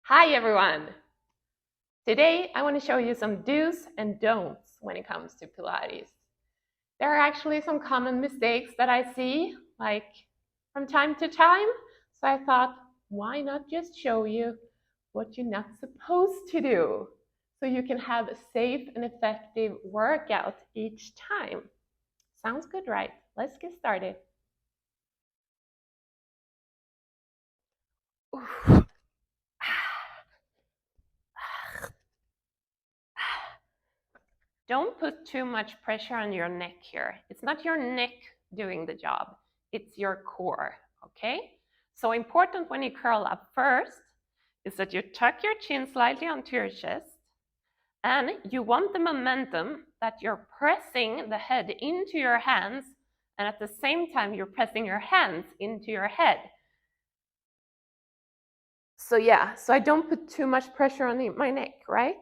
Hi everyone! Today I want to show you some do's and don'ts when it comes to Pilates. There are actually some common mistakes that I see from time to time, so I thought, why not just show you what you're not supposed to do so you can have a safe and effective workout each time. Sounds good, right? Let's get started. Oof. Don't put too much pressure on your neck here. It's not your neck doing the job, it's your core, okay? So important when you curl up first is that you tuck your chin slightly onto your chest, and you want the momentum that you're pressing the head into your hands, and at the same time you're pressing your hands into your head. So I don't put too much pressure on my neck, right?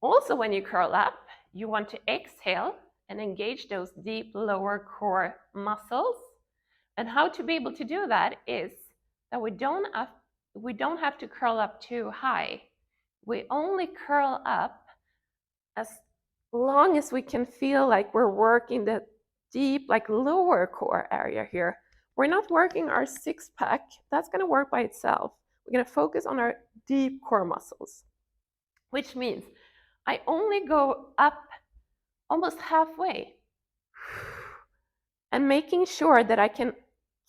Also, when you curl up, you want to exhale and engage those deep lower core muscles. And how to be able to do that is that we don't have to curl up too high. We only curl up as long as we can feel like we're working the deep, lower core area here. We're not working our six pack. That's going to work by itself. We're going to focus on our deep core muscles, which means I only go up almost halfway and making sure that I can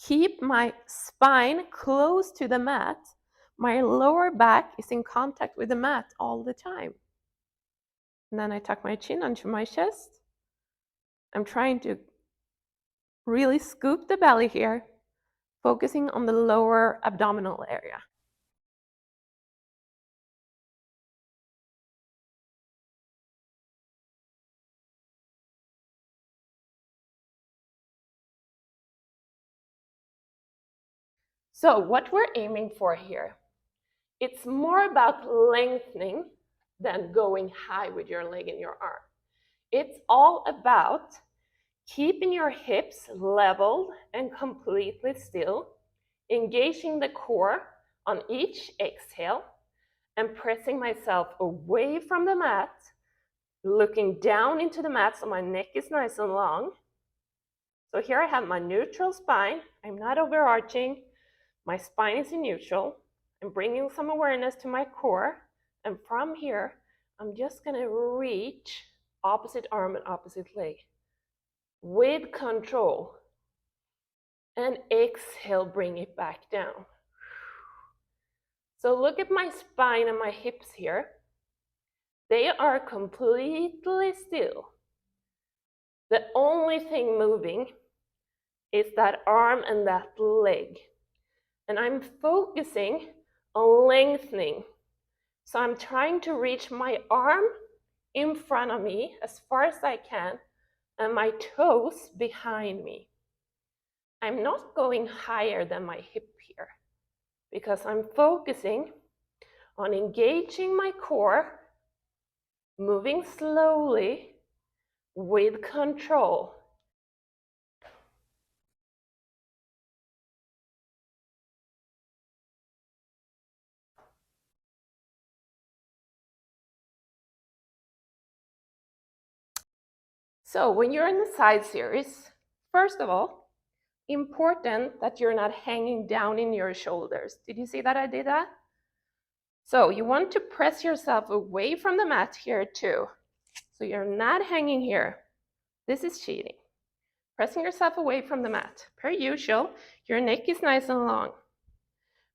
keep my spine close to the mat. My lower back is in contact with the mat all the time. And then I tuck my chin onto my chest. I'm trying to really scoop the belly here, focusing on the lower abdominal area. So what we're aiming for here, it's more about lengthening than going high with your leg and your arm. It's all about keeping your hips leveled and completely still, engaging the core on each exhale, and pressing myself away from the mat, looking down into the mat so my neck is nice and long. So here I have my neutral spine. I'm not overarching. My spine is in neutral. I'm bringing some awareness to my core. And from here, I'm just going to reach opposite arm and opposite leg with control. And exhale, bring it back down. So look at my spine and my hips here. They are completely still. The only thing moving is that arm and that leg. And I'm focusing on lengthening. So I'm trying to reach my arm in front of me as far as I can and my toes behind me. I'm not going higher than my hip here because I'm focusing on engaging my core, moving slowly with control. So when you're in the side series, first of all, important that you're not hanging down in your shoulders. Did you see that I did that? So you want to press yourself away from the mat here too. So you're not hanging here. This is cheating. Pressing yourself away from the mat. Per usual, your neck is nice and long.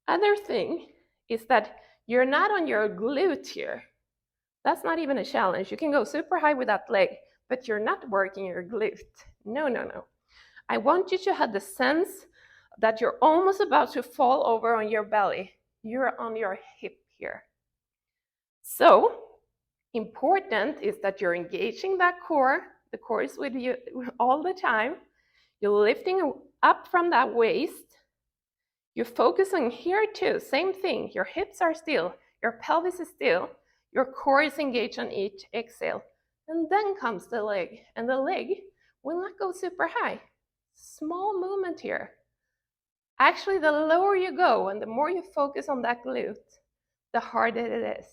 Other thing is that you're not on your glute here. That's not even a challenge. You can go super high with that leg, but you're not working your glute. No, no, no. I want you to have the sense that you're almost about to fall over on your belly. You're on your hip here. So important is that you're engaging that core. The core is with you all the time. You're lifting up from that waist. You're focusing here too, same thing. Your hips are still, your pelvis is still, your core is engaged on each exhale. And then comes the leg, and the leg will not go super high. Small movement here. Actually, the lower you go and the more you focus on that glute, the harder it is.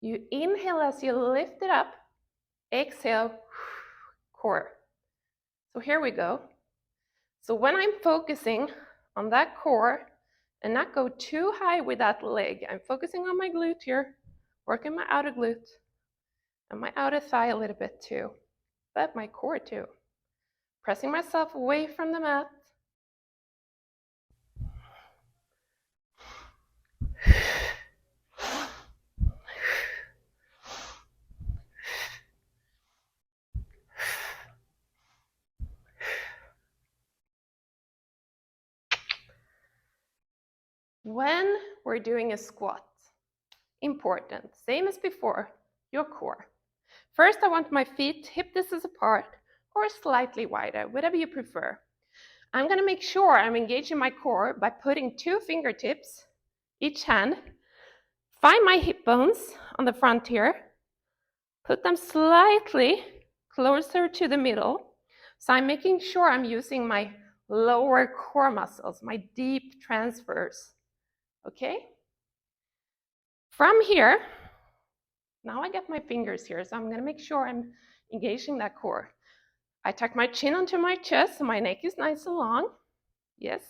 You inhale as you lift it up, exhale, core. So here we go. So when I'm focusing on that core and not go too high with that leg, I'm focusing on my glute here, working my outer glute and my outer thigh a little bit too, but my core too. Pressing myself away from the mat. When we're doing a squat, important, same as before, your core. First, I want my feet hip distance apart or slightly wider, whatever you prefer. I'm going to make sure I'm engaging my core by putting 2 fingertips, each hand, find my hip bones on the front here, put them slightly closer to the middle. So I'm making sure I'm using my lower core muscles, my deep transfers. Okay? From here, now I get my fingers here, so I'm going to make sure I'm engaging that core. I tuck my chin onto my chest so my neck is nice and long. Yes.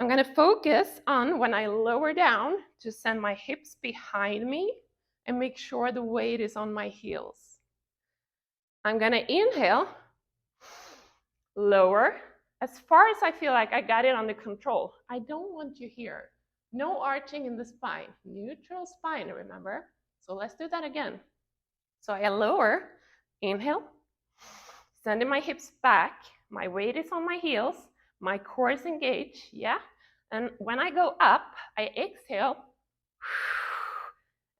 I'm going to focus on when I lower down to send my hips behind me and make sure the weight is on my heels. I'm going to inhale, lower, as far as I feel like I got it under control. I don't want you here. No arching in the spine. Neutral spine, remember? So let's do that again. So I lower, inhale, sending my hips back. My weight is on my heels. My core is engaged, yeah? And when I go up, I exhale,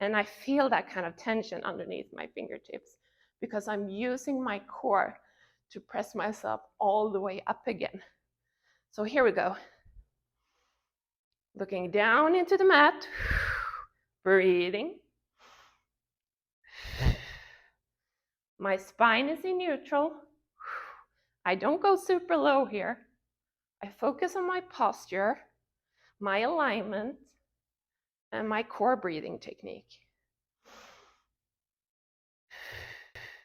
and I feel that kind of tension underneath my fingertips because I'm using my core to press myself all the way up again. So here we go. Looking down into the mat, breathing. My spine is in neutral. I don't go super low here. I focus on my posture, my alignment, and my core breathing technique.